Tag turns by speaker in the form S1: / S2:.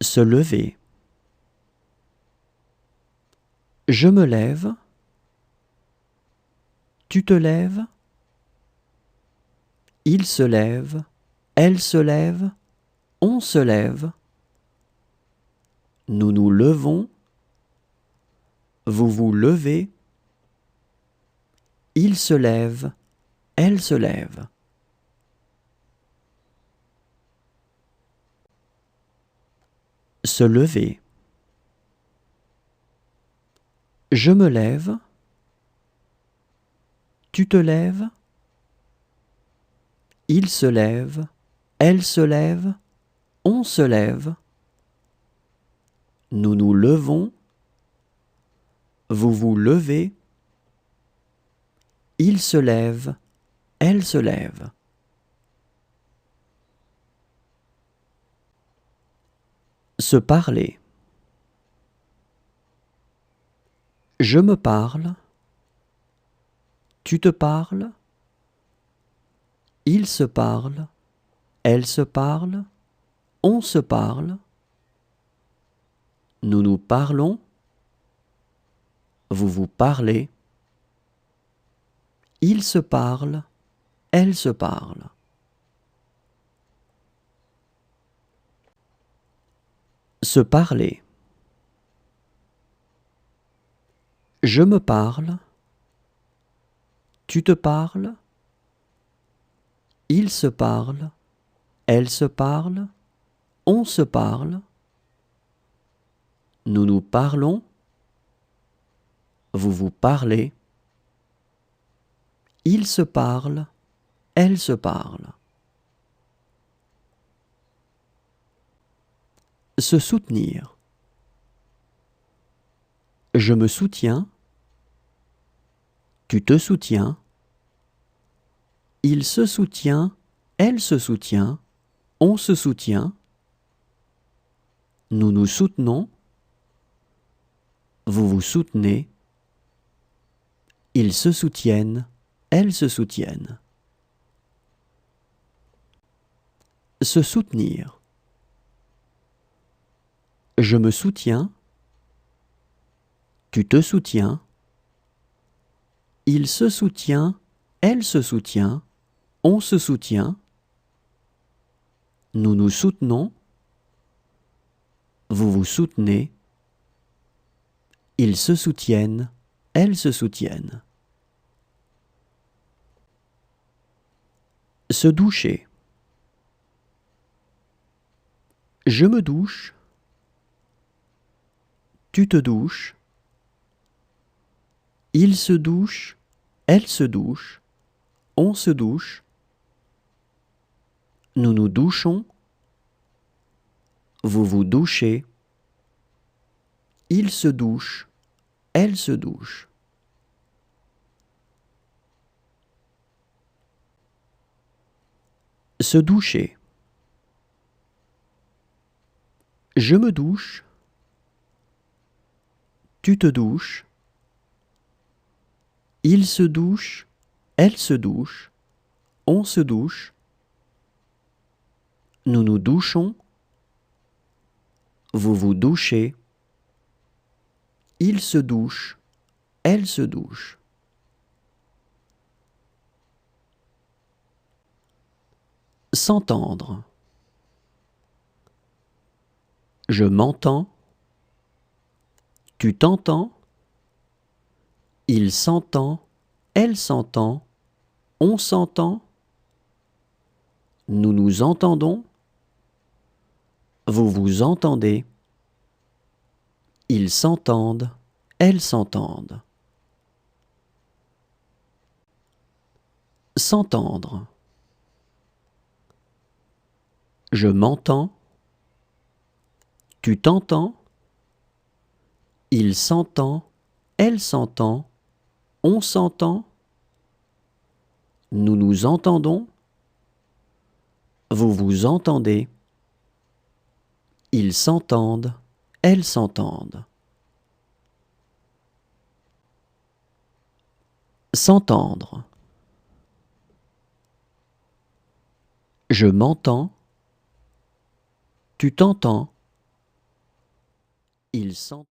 S1: Se lever. Je me lève. Tu te lèves. Il se lève. Elle se lève. On se lève. Nous nous levons. Vous vous levez. Il se lève. Elle se lève. Se lever. Je me lève. Tu te lèves. Il se lève. Elle se lève. On se lève. Nous nous levons. Vous vous levez. Il se lève. Elle se lève. Se parler. Je me parle. Tu te parles. Il se parle. Elle se parle. On se parle. Nous nous parlons. Vous vous parlez. Il se parle. Elle se parle. Se parler. Je me parle. Tu te parles. Il se parle. Elle se parle. On se parle. Nous nous parlons. Vous vous parlez. Il se parle. Elle se parle. Se soutenir. Je me soutiens. Tu te soutiens. Il se soutient. Elle se soutient. On se soutient. Nous nous soutenons. Vous vous soutenez. Ils se soutiennent. Elles se soutiennent. Se soutenir. Je me soutiens. Tu te soutiens. Il se soutient. Elle se soutient. On se soutient. Nous nous soutenons. Vous vous soutenez. Ils se soutiennent. Elles se soutiennent. Se doucher. Je me douche. Tu te douches. Il se douche. Elle se douche. On se douche. Nous nous douchons. Vous vous douchez. Il se douche. Elle se douche. Se doucher. Je me douche. Tu te douches. Il se douche. Elle se douche. On se douche. Nous nous douchons. Vous vous douchez. Il se douche. Elle se douche. S'entendre. Je m'entends. Tu t'entends. Il s'entend. Elle s'entend. On s'entend. Nous nous entendons. Vous vous entendez. Ils s'entendent. Elles s'entendent. S'entendre. Je m'entends. Tu t'entends. Il s'entend. Elle s'entend. On s'entend. Nous nous entendons. Vous vous entendez. Ils s'entendent. Elles s'entendent. S'entendre. Je m'entends. Tu t'entends. Il sent